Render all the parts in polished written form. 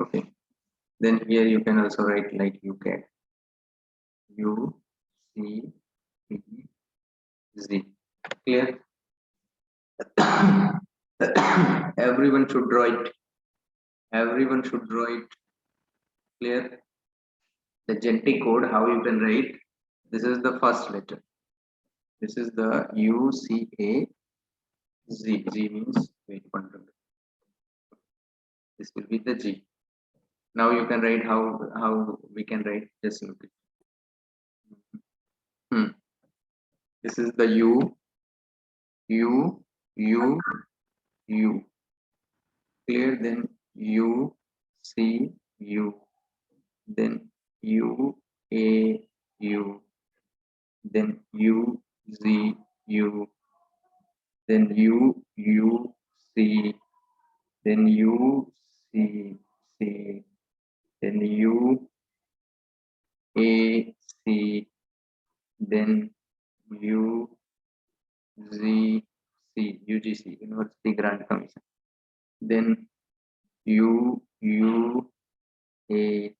Okay, then here you can also write like UCAD, U C E Z. Clear? Everyone should draw it. Everyone should draw it. Clear? The genetic code, how you can write? This is the first letter. This is the U C A Z. Z means, wait, one second. This will be the G. Now you can write how we can write. Just look it. This is the U U U U. Clear? Then U C U. Then U A U. Then U Z U. Then U U C. Then U C C. Then U A C. Then U Z C. UGC, University Grant Commission. Then U U A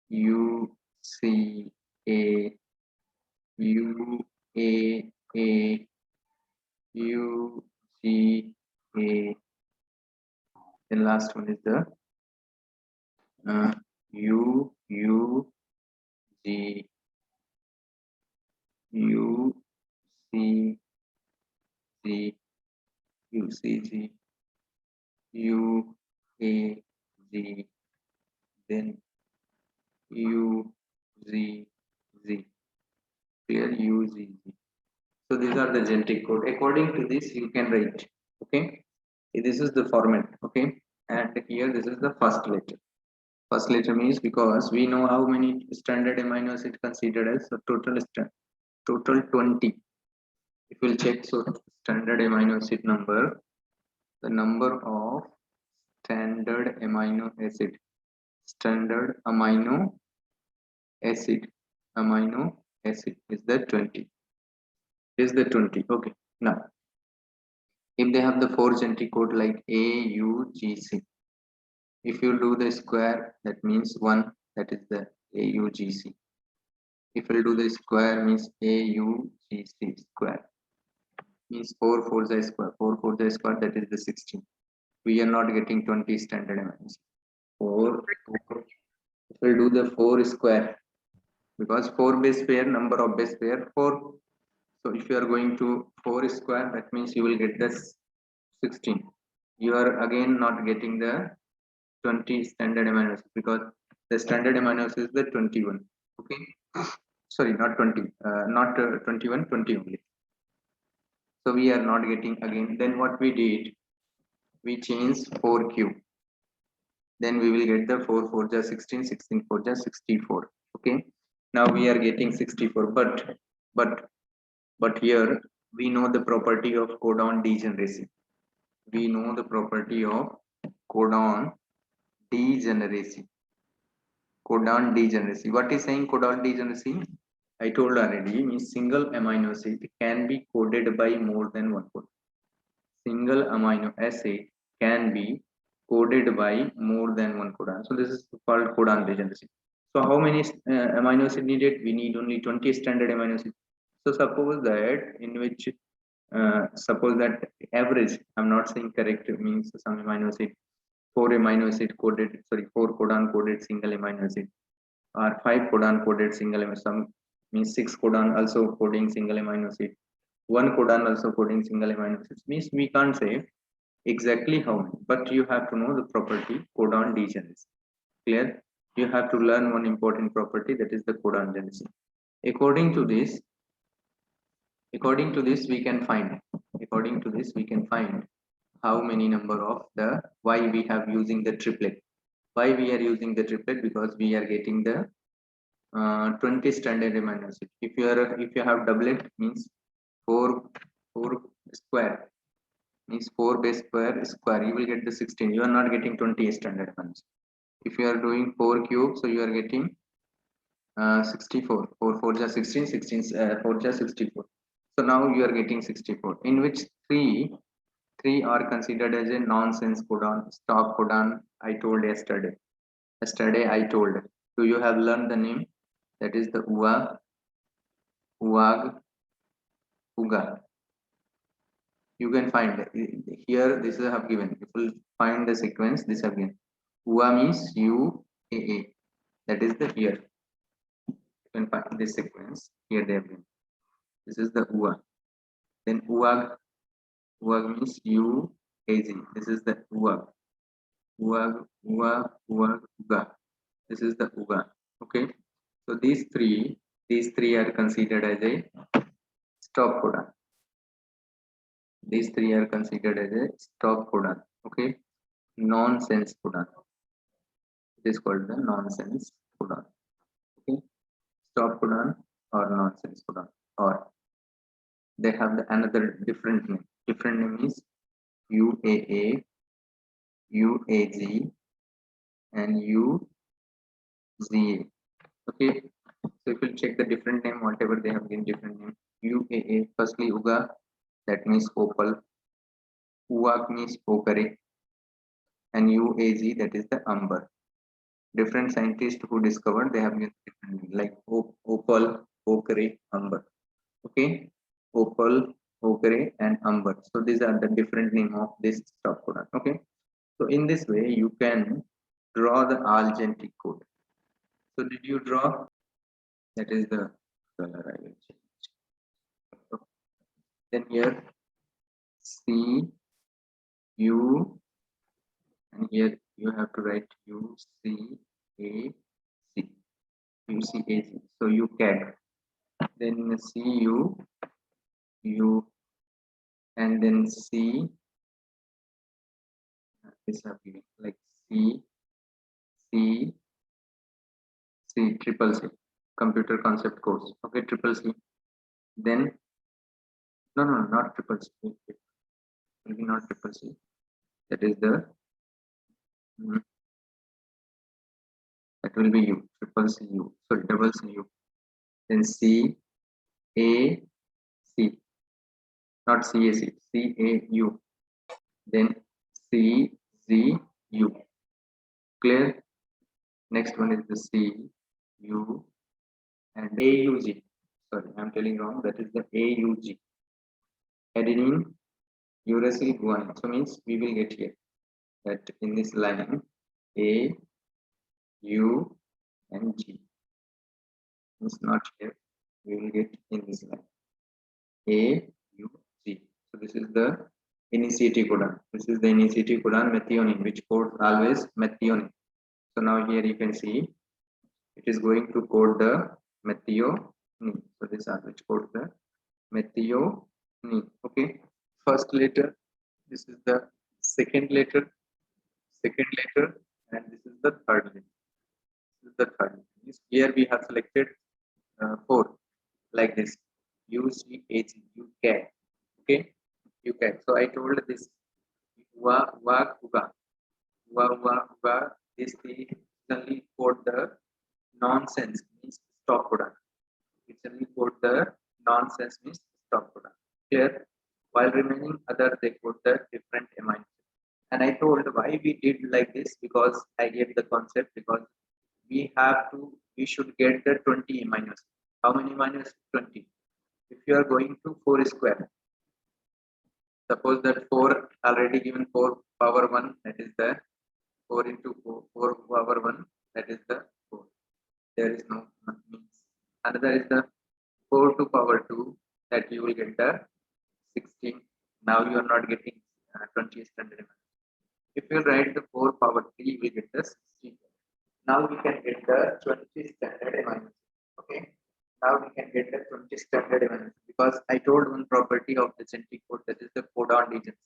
U C A U A A U G A. Then last one is the U U G U C G U C G U A G. Then U Z Z. Clear? U Z Z. So these are the genetic code. According to this, you can write. Okay. This is the format. Okay. And here this is the first letter. First letter means, because we know how many standard amino acid considered as a total 20. If we'll check, so standard amino acid number, the number of standard amino acid is the 20. Is the 20. Okay. Now, if they have the 4 genetic code like A, U, G, C, if you do the square, that means 1, that is the A, U, G, C. If you do the square, means A, U, G, C square. Means 4 4 the square. 4 4 the square, that is the 16. We are not getting 20 standard amino. 4, 4. If we do the 4 square, because 4 base pair, number of base pair 4. So if you are going to 4 square, that means you will get this 16. You are again not getting the 20 standard amino acids, because the standard amino acids is the 21. Okay. Sorry, not 20, not 21, 20 only. So we are not getting again. Then what we did, we changed 4q. Then we will get the 4 4 just 16, 16 4 just 64. Okay. Now we are getting 64. But here we know the property of codon degeneracy. We know the property of codon degeneracy. Codon degeneracy. What is saying codon degeneracy? I told already, means single amino acid can be coded by more than one codon. Single amino acid can be coded by more than one codon. So this is called codon degeneracy. So how many amino acid needed? We need only 20 standard amino acids. So suppose that in which suppose that average, I'm not saying correct, means some amino acid, 4 amino acid coded, sorry, 4 codon coded single amino acid, or 5 codon coded single amino acid, some means 6 codon also coding single amino acid, 1 codon also coding single amino acids. Means we can't say exactly how many, but you have to know the property codon degeneracy. Clear? You have to learn one important property, that is the codon degeneracy. According to this we can find, how many number of the, why we have using the triplet. Why we are using the triplet? Because we are getting the 20 standard amino acid. If you have doublet, means 4 square, means 4 base square, you will get the 16. You are not getting 20 standard amino acid. If you are doing 4 cube, so you are getting 64. 4 4 just 16, 16 4 just 64. So now you are getting 64, in which three three are considered as a nonsense codon, stop codon. I told yesterday. Yesterday I told. Do you have learned the name? That is the UA, UAG, UGA. You can find here. This is I have given. If you find the sequence, this again. UA means UAA. That is the here. You can find this sequence here. They have given. This is the UA. Then UAG. UAG means UAG. This is the UAG. UAG, UAG, UAG, UGA. This is the UGA. Okay. So these three are considered as a stop codon. These three are considered as a stop codon. Okay. Nonsense codon. It is called the nonsense codon. Okay. Stop codon or nonsense codon, or they have another different name. Different name is UAA, UAG, and UZA. Okay. So if you check the different name, whatever they have given different name. UAA, firstly UGA, that means opal. UAG means ochre, and UAG, that is the umber. Different scientists who discovered, they have given different name, like opal, ochre, umber. Okay, opal, ochre, and umber. So these are the different name of this stop codon. Okay, so in this way you can draw the algebraic code. So did you draw? That is the color I will change. Then here C U, and here you have to write UCAC. UCAC. So you can then CU U, and then C. This are given like C triple C, computer concept course. Okay, triple C. Then no, not triple C. It will be not triple C. That is the that will be U, triple C U. So double C U. Then C A C, not C A C, C A U. Then C Z U. Clear? Next one is the C U and AUG. Sorry, I'm telling wrong. That is the AUG. Adenine, uracil, guanine. So means we will get here that in this line A, U, and G. It's not here. We will get in this line A, U, G. So this is the initiative codon. This is the initiative codon, methionine, which codes always methionine. So now here you can see it is going to code the methionine. So this are which codes the methionine. Okay. First letter. This is the second letter, and this is the third letter. This is the third letter. Here we have selected 4 like this. UCAG, you can. Okay, you can. So I told this uga. This thing only code the nonsense means stop codon. It's only code the nonsense means stop codon. Here, while remaining other, they code the different amino. And I told why we did like this, because I gave the concept, because we should get the 20 amino. How many minus 20? If you are going to 4 square, suppose that 4 already given 4 power 1, that is the 4 into 4 power 1, that is the 4. There is no means. Another is the 4 to power 2, that you will get the 16. Now you are not getting 20 standard. If you write the 4 power 3, you will get the 16. Now we can get the 20 standard amino. Okay. Now we can get the 20 standard amino, because I told one property of the genetic code, that is the codon regions.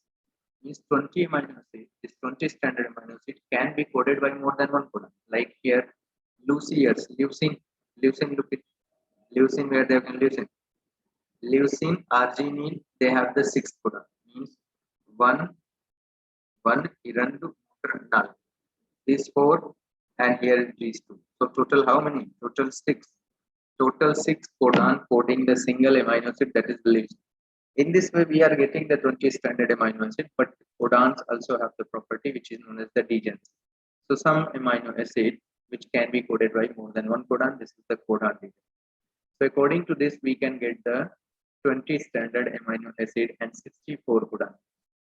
Means 20 amino acid, this 20 standard amino acid can be coded by more than one codon. Like here, leucine, look at leucine, where they have leucine, arginine, they have the 6th codon. Means 1, 2, 3. These 4, and here these 2. So total how many? Total 6. Total 6 codon coding the single amino acid, that is leucine. In this way, we are getting the 20 standard amino acid, but codons also have the property which is known as the degens. So some amino acid which can be coded by more than one codon, this is the codon degen. So according to this, we can get the 20 standard amino acid and 64 codon.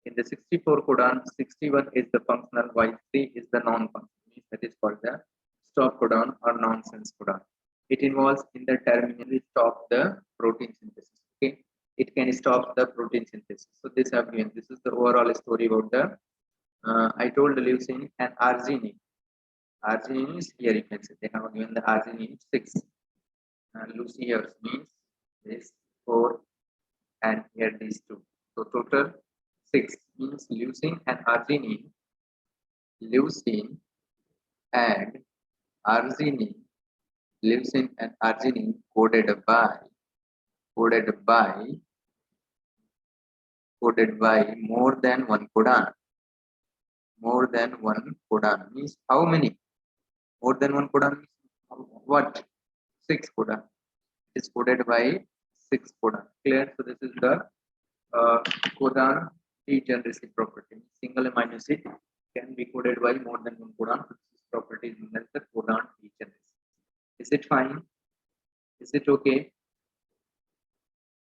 In the 64 codon, 61 is the functional, while 3 is the non-functional. That is called the stop codon or nonsense codon. It involves in the terminal stop the protein synthesis. Okay, it can stop the protein synthesis. So this have given. This is the overall story about the. I told the leucine and arginine. Arginine is here. You can see they have given the arginine 6. Leucine means this 4 and here these 2. So total 6 means leucine and arginine. Leucine and arginine. Leucine and arginine coded by more than one codon. More than one codon means how many? More than one codon means what? 6 codon. It is coded by 6 codon. Clear? So this is the codon degeneracy property. Single amino acid can be coded by more than one codon. So this property is known as the codon degeneracy. Is it fine? Is it okay?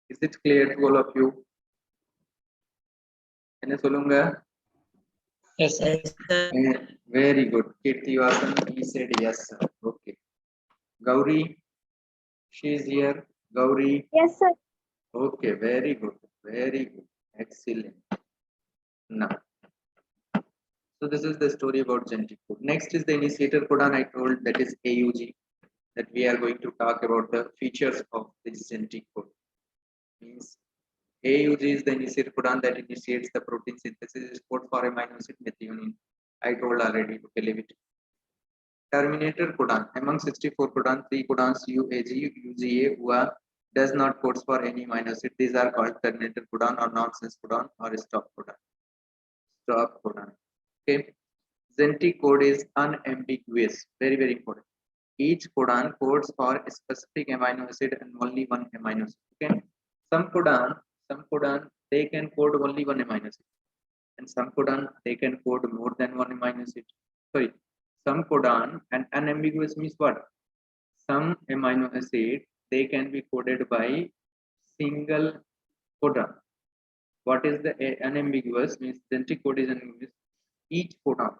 Is it clear to all of you? என்ன சொல்லுங்க? Yes, sir. Very good. Kirtivasan, he said yes, sir. Okay. Gauri, she is here. Gauri. Yes, sir. Okay, very good. Very good. Excellent. Now, so this is the story about genetic code. Next is the initiator codon. I told that is AUG. That we are going to talk about the features of this genetic code. Means AUG is the initiator codon that initiates the protein synthesis. Is code for amino acid methionine. I told already. Okay, leave it. Terminator codon. Among 64 codon, 3 codons UAG, UGA, UA does not codes for any amino acid. These are called terminator codon or nonsense codon or stop codon. Stop codon. Okay. Genetic code is unambiguous. Very, very important. Each codon codes for a specific amino acid and only one amino acid. Okay. Some codon, they can code only one amino acid. And some codon, they can code more than one amino acid. Sorry. Some codon and unambiguous means what? Some amino acid, they can be coded by single codon. What is the unambiguous means genetic code is unambiguous. Each codon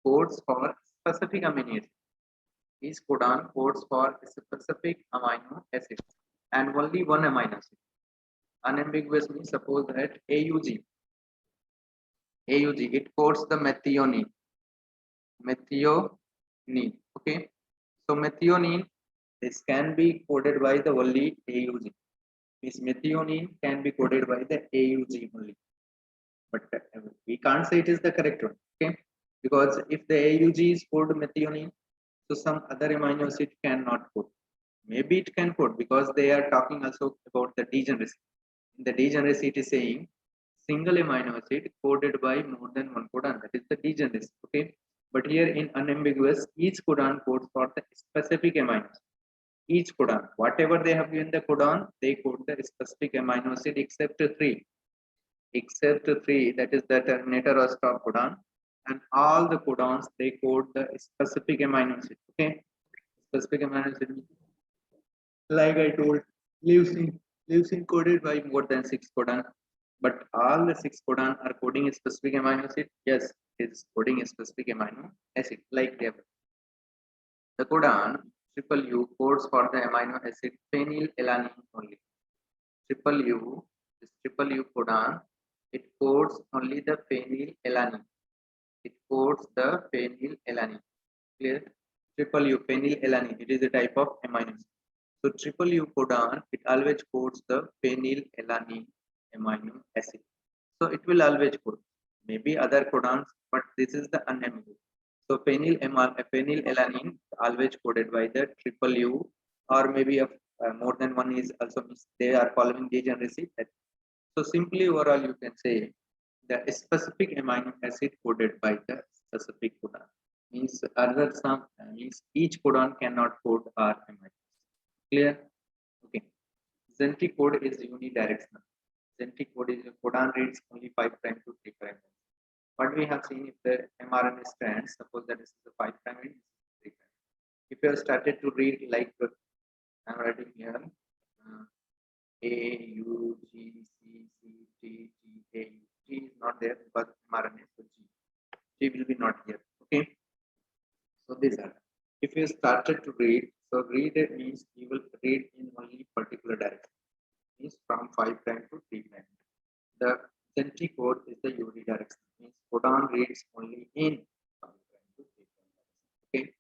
codes for specific amino acid. Each codon codes for a specific amino acid and only one amino acid. Unambiguous means suppose that AUG, it codes the methionine. Okay. So methionine, this can be coded by the only AUG. Means methionine can be coded by the AUG only. But we can't say it is the correct one. Okay. Because if the AUG is coded methionine, so some other amino acid cannot code. Maybe it can code because they are talking also about the degeneracy. In the degeneracy, it is saying single amino acid coded by more than one codon. That is the degeneracy. Okay. But here in unambiguous, each codon codes for the specific amino acid. Each codon, whatever they have given the codon, they code the specific amino acid except 3. Except 3, that is the terminator or stop codon. And all the codons, they code the specific amino acid. Okay. Specific amino acid. Like I told, leucine coded by more than 6 codon. But all the 6 codon are coding a specific amino acid. Yes, it is coding a specific amino acid. Like the codon triple U codes for the amino acid phenylalanine only. Triple U, this triple U codon, it codes only the phenylalanine. It codes the phenylalanine. Clear? Triple U phenylalanine. It is a type of amino acid. So triple U codon, it always codes the phenylalanine amino acid. So it will always code. Maybe other codons, but this is the unambiguous. So phenylalanine always coded by the triple U, or maybe more than one is also they are following degeneracy. So simply overall, you can say the specific amino acid coded by the specific codon means other some means each codon cannot code our amino acid. Clear? Okay. Zenty code is unidirectional. Zenty code is codon reads only 5 prime to 3 prime. What we have seen, if the mRNA strands, suppose that this is the 5 prime and this is 3 prime. If you have started to read like I'm writing here A U G C C T G A U. G is not there because mRNA, so G will be not here. Okay, so these are. If you started to read, so read it means you will read in only particular direction. Means from 5 prime to 3 prime. The Zenty code is the unidirectional. Means codon reads only in 5 prime to 3 prime. Okay,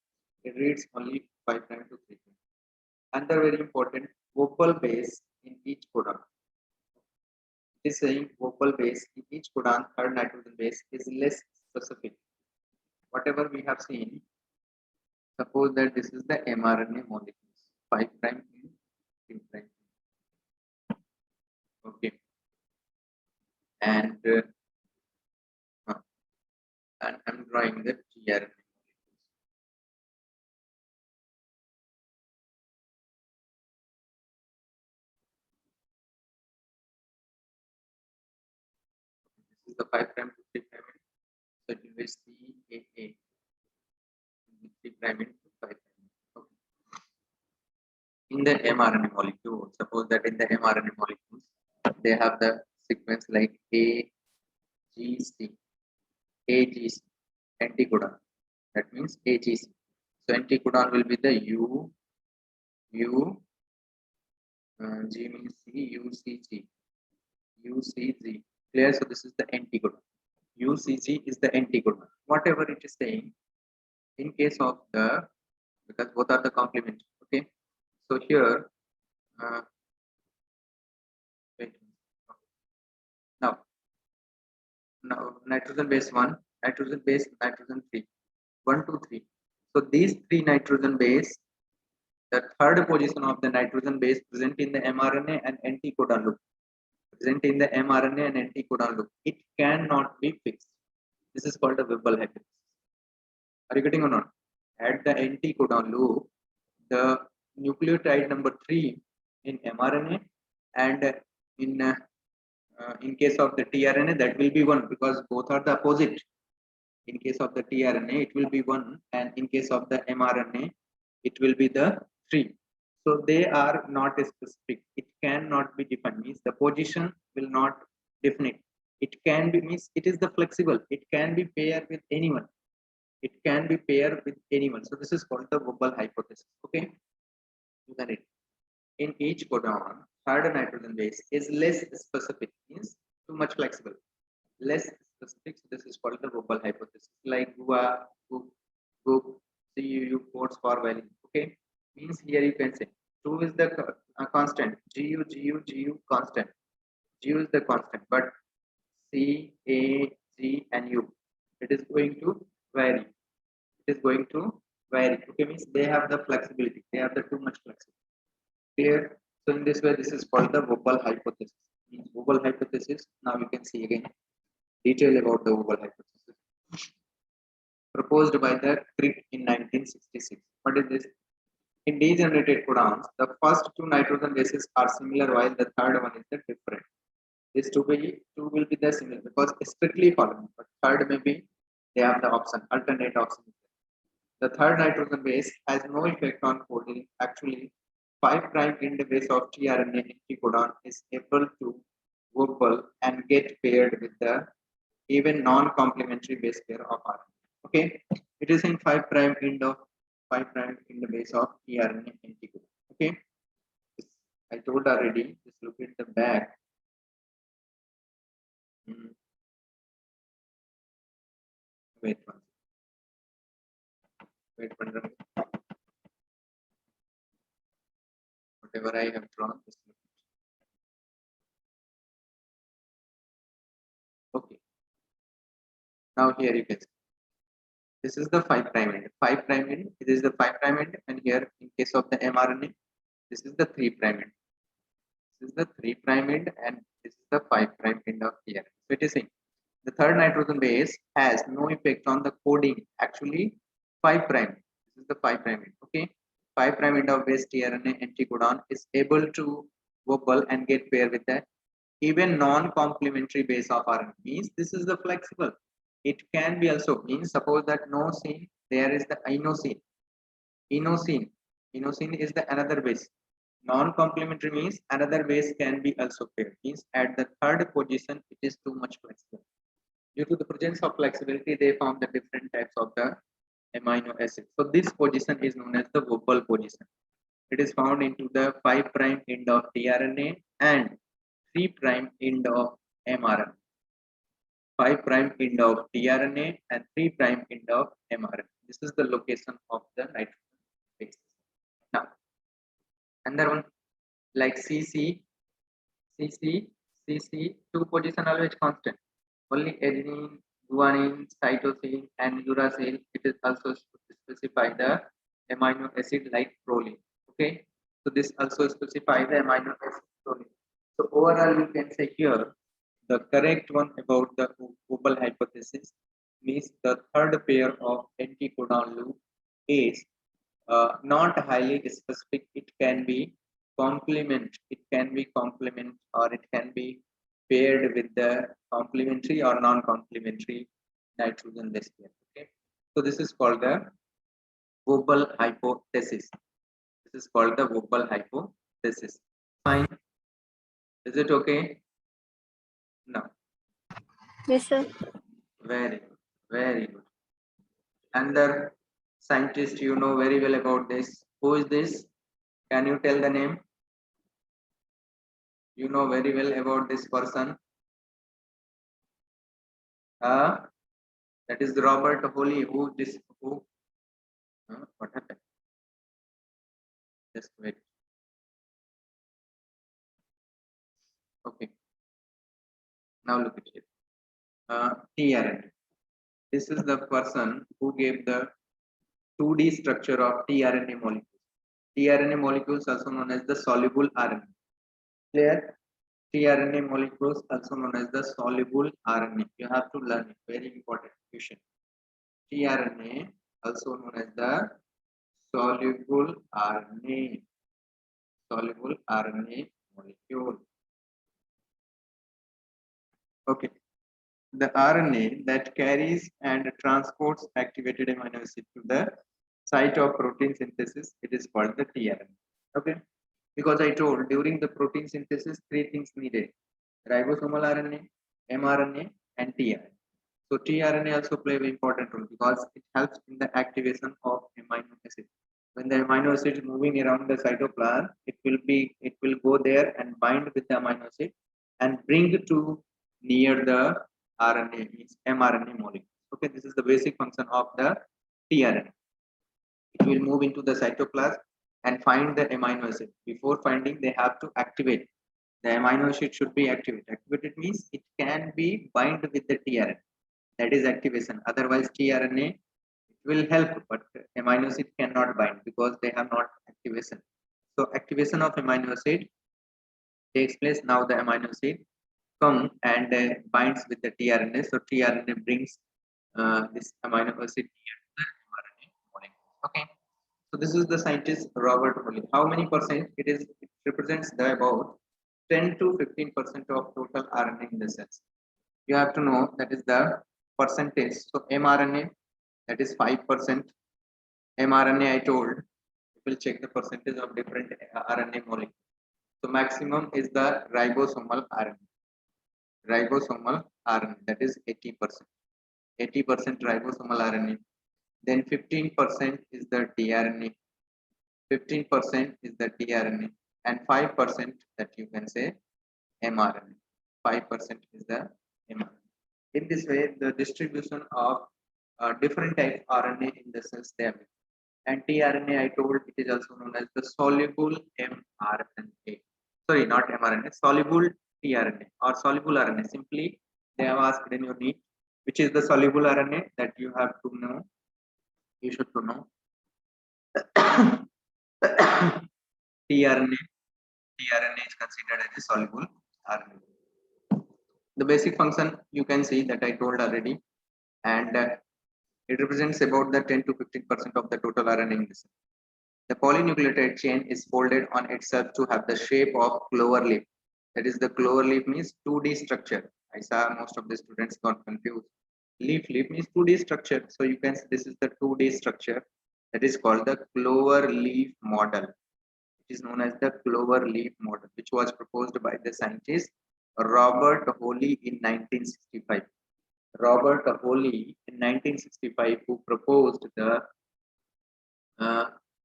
it reads only 5 prime to 3 prime. Another very important vocal base in each codon. It is saying vocal base in each codon, third nitrogen base is less specific. Whatever we have seen, suppose that this is the mRNA molecules, 5 prime in 3 prime. Okay, and I'm drawing the tRNA. This is the 5 prime to 3 prime. So it will be CAA. 3 prime into 5 prime. Okay. In the mRNA molecule, suppose that in the mRNA molecules, they have the sequence like AGC, AGC, anticodon. That means AGC. So anticodon will be the U, G means C, UCG, UCG. Clear? So this is the anticodon. UCG is the anticodon. Whatever it is saying, in case of the, because both are the complement. Okay. So here, wait. Now nitrogen base 1, nitrogen base nitrogen 3, 1, 2, 3. So these 3 nitrogen base, the third position of the nitrogen base present in the mRNA and anticodon loop. Present in the mRNA and anticodon loop. It cannot be fixed. This is called a Whipple hypothesis. Are you getting or not? At the anticodon loop, the nucleotide number 3 in mRNA and in case of the tRNA, that will be 1 because both are the opposite. In case of the tRNA, it will be 1, and in case of the mRNA, it will be the 3. So they are not specific. It cannot be defined. Means the position will not definite. It can be, means it is the flexible. It can be paired with anyone. It can be paired with anyone. So this is called the Whipple hypothesis. Okay, you can read. In each codon, third nitrogen base is less specific. Means too much flexible. Less specific. So this is called the Whipple hypothesis. Like GUA, GUG, CUU codes for value. Okay, means here you can say 2 is the constant, GU constant. GU is the constant, but C, A, G, and U, it is going to vary. It is going to vary. Okay, means they have the flexibility. They have the too much flexibility. Clear? So in this way, this is called the Whipple hypothesis. Means Whipple hypothesis. Now you can see again detail about the Whipple hypothesis. Proposed by the Crick in 1966. What is this? In degenerated codons, the first 2 nitrogen bases are similar while the third one is the different. These two will be the similar because strictly following, but third may be they have the option, alternate option. The third nitrogen base has no effect on coding. Actually, 5 prime end base of tRNA anticodon is able to Whipple and get paired with the even non-complementary base pair of RNA. Okay, it is in 5 prime end in the base of tRNA anticodon. Okay, I told already. Just look at the back. Wait one. Wait one. Whatever I have drawn, just look at. Okay. Now here you can see. This is the 5 prime end. 5 prime end. This is the 5 prime end, and here in case of the mRNA, this is the 3 prime end. This is the 3 prime end, and this is the 5 prime end of here. So it is saying the third nitrogen base has no effect on the coding. Actually, 5 prime. This is the 5 prime end. Okay, 5 prime end of base tRNA anticodon is able to Vobal and get paired with the even non-complementary base of RNA. Means this is the flexible. It can be also means suppose that no scene there is the inosine. Inosine is the another base. Non-complementary means another base can be also paired. Means at the third position it is too much flexible. Due to the presence of flexibility, they found the different types of the amino acids. So this position is known as the Vobel position. It is found into the 5' end of tRNA and 3' end of mRNA. 5' end of tRNA and 3' end of mRNA. This is the location of the nitrogen base. Now, another one like CC, two position always constant. Only adenine, guanine, cytosine, and uracil. It is also specify the amino acid like proline. Okay, so this also specify the amino acid proline. So overall, you can say here the correct one about the Vobel hypothesis means the third pair of anticodon loop is not highly specific. It can be complement. It can be complement or it can be paired with the complementary or non-complementary nitrogen base pair. Okay, so this is called the Vobel hypothesis. This is called the Vobel hypothesis. Fine. Is it okay? No. Yes, sir. Very good. Very good. Another scientist you know very well about this. Who is this? Can you tell the name? You know very well about this person. That is Robert Holly. Who? What happened? Just wait. Okay. Now look at it. tRNA. This is the person who gave the 2D structure of tRNA molecules. tRNA molecules also known as the soluble RNA. Clear? tRNA molecules also known as the soluble RNA. You have to learn it. Very important question. tRNA also known as the soluble RNA. Soluble RNA molecule. Okay. The RNA that carries and transports activated amino acid to the site of protein synthesis, it is called the tRNA. Okay. Because I told during the protein synthesis, three things needed: ribosomal RNA, mRNA, and tRNA. So tRNA also play an important role because it helps in the activation of amino acid. When the amino acid is moving around the cytoplasm, it will go there and bind with the amino acid and bring to near the RNA, means mRNA molecule. Okay, this is the basic function of the tRNA. It will move into the cytoplasm and find the amino acid. Before finding, they have to activate. The amino acid should be activated. Activated means it can be bind with the tRNA. That is activation. Otherwise, tRNA it will help, but amino acid cannot bind because they have not activation. So activation of amino acid takes place. Now the amino acid come and binds with the tRNA. So tRNA brings this amino acid near the mRNA molecule. Okay. So this is the scientist Robert Holly. How many percent? It represents the about 10 to 15% of total RNA in the cells. You have to know that is the percentage. So mRNA, that is 5%. mRNA I told, you will check the percentage of different RNA molecules. So maximum is the ribosomal RNA. Ribosomal RNA, that is 80%. 80% ribosomal RNA. Then 15% is the tRNA. 15% is the tRNA, and 5% that you can say mRNA. 5% is the mRNA. In this way, the distribution of different type RNA in the cells there. And tRNA, I told it is also known as the soluble mRNA. Sorry, not mRNA, soluble tRNA or soluble RNA. Simply, they have asked in your NEET, which is the soluble RNA that you have to know. You should to know. tRNA is considered as a soluble RNA. The basic function you can see that I told already, and it represents about the 10 to 15% of the total RNA in the cell. The polynucleotide chain is folded on itself to have the shape of clover leaf. That is, the clover leaf means 2D structure. I saw most of the students got confused. Leaf means 2D structure. So you can see this is the 2D structure that is called the clover leaf model. It is known as the clover leaf model, which was proposed by the scientist Robert Holly in 1965. Robert Holly in 1965, who proposed the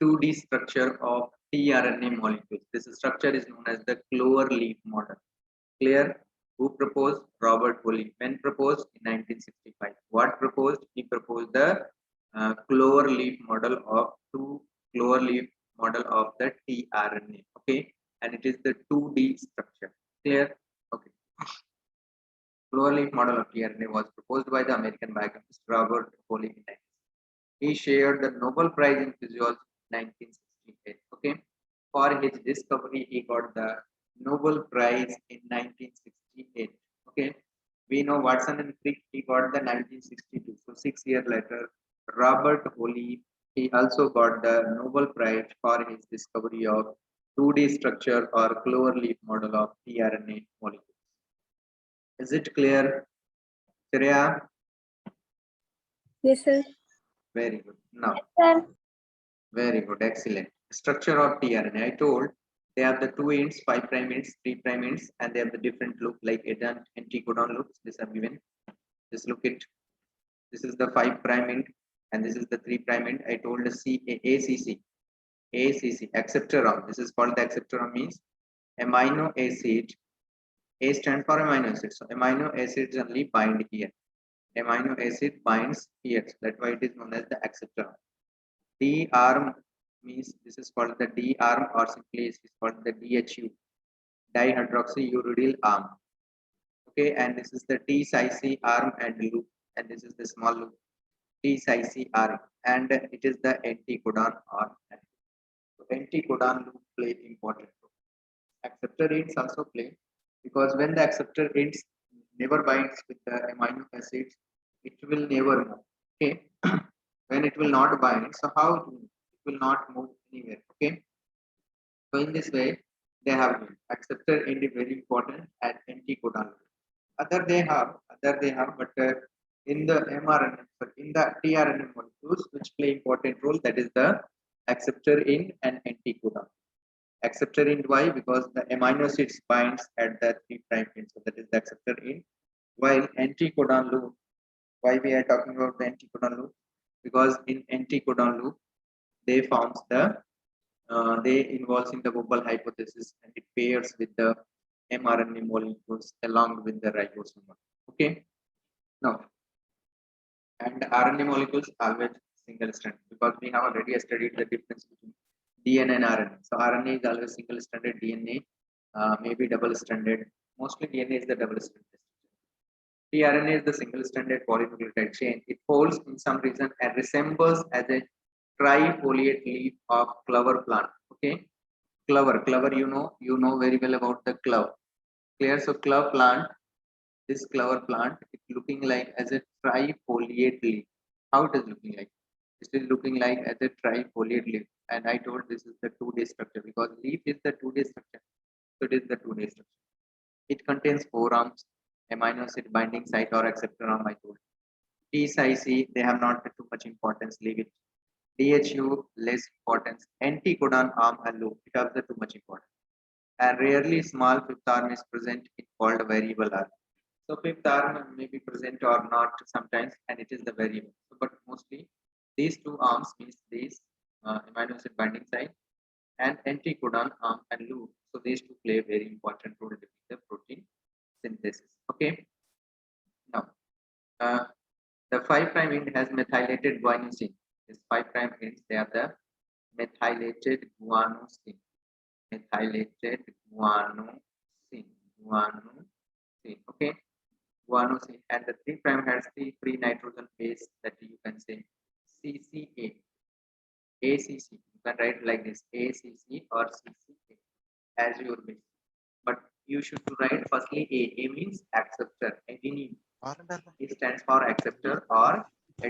2D structure of tRNA molecules. This structure is known as the clover leaf model. Clear? Who proposed? Robert Holly. When proposed? In 1965. What proposed? He proposed the clover leaf model of clover leaf model of the tRNA. Okay, and it is the 2D structure. Clear? Okay. Clover leaf model of tRNA was proposed by the American biochemist Robert Holly in 1965. He shared the Nobel Prize in Physiology in 1968. Okay, for his discovery, he got the Nobel Prize in 1968. Okay, we know Watson and Crick, he got the 1962. So 6 years later, Robert Holly, he also got the Nobel Prize for his discovery of 2D structure or clover leaf model of tRNA molecules. Is it clear, Shreya? Yes, sir. Very good. Now, Sir. very good, excellent. Structure of tRNA. I told they have the 2 ends, 5' ends, 3' ends, and they have the different loop like anticodon loops. These are given. Just look it. This is the 5' end, and this is the 3' end. I told the ACC, acceptor. This is called the acceptor, means amino acid. A stands for amino acid. So amino acids only bind here. Amino acid binds here. So that's why it is known as the acceptor. D arm means this is called the D arm, or simply it is called the DHU, dihydroxyuryl arm. Okay, and this is the T-Sci arm and loop, and this is the small loop T-Sci arm, and it is the anticodon arm. So anticodon loop play important role. Acceptor ends also play, because when the acceptor ends never binds with the amino acids, it will never move. Okay, when it will not bind, so how it will not move anywhere. Okay, so in this way they have acceptor end is very important at anticodon. Other they have, but in the mRNA, in the tRNA molecules, which play important role, that is the acceptor end and anticodon. Acceptor end, why? Because the amino acids binds at the 3' end, so that is the acceptor end. While anticodon loop, why we are talking about the anticodon loop? Because in anticodon loop, they forms the they involves in the Bubble hypothesis, and it pairs with the mRNA molecules along with the ribosome. Okay, now, and RNA molecules always single stranded, because we have already studied the difference between DNA and RNA. So RNA is always single stranded, DNA may be double stranded. Mostly DNA is the double stranded. tRNA is the single stranded polynucleotide chain. It folds in some region and resembles as a trifoliate leaf of clover plant. Okay, clover, you know very well about the clove. Clear? So clove plant, this clover plant, it's looking like as a trifoliate leaf. How it is looking like? It is looking like as a trifoliate leaf. And I told this is the 2D structure, because leaf is the 2D structure. So it is the 2D structure. It contains 4 arms, amino acid binding site or acceptor arm, I told. T-Sci, they have not too much importance, leave it. DHU, less importance. Anticodon arm and loop, it has the too much importance. And rarely small fifth arm is present, it's called variable arm. So fifth arm may be present or not sometimes, and it is the variable. So, but mostly these 2 arms means these amino acid binding site and anticodon arm and loop. So these 2 play a very important role in the protein synthesis. Okay. Now, the 5' end has methylated guanosine. This 5' ends, they are the methylated guanosine. Methylated guanosine. Okay, guanosine, and the 3' has the free nitrogen base, that you can say CCA. ACC. You can write like this: ACC or CCA as your base. But you should write firstly A. A means acceptor. Adenine. It stands for acceptor or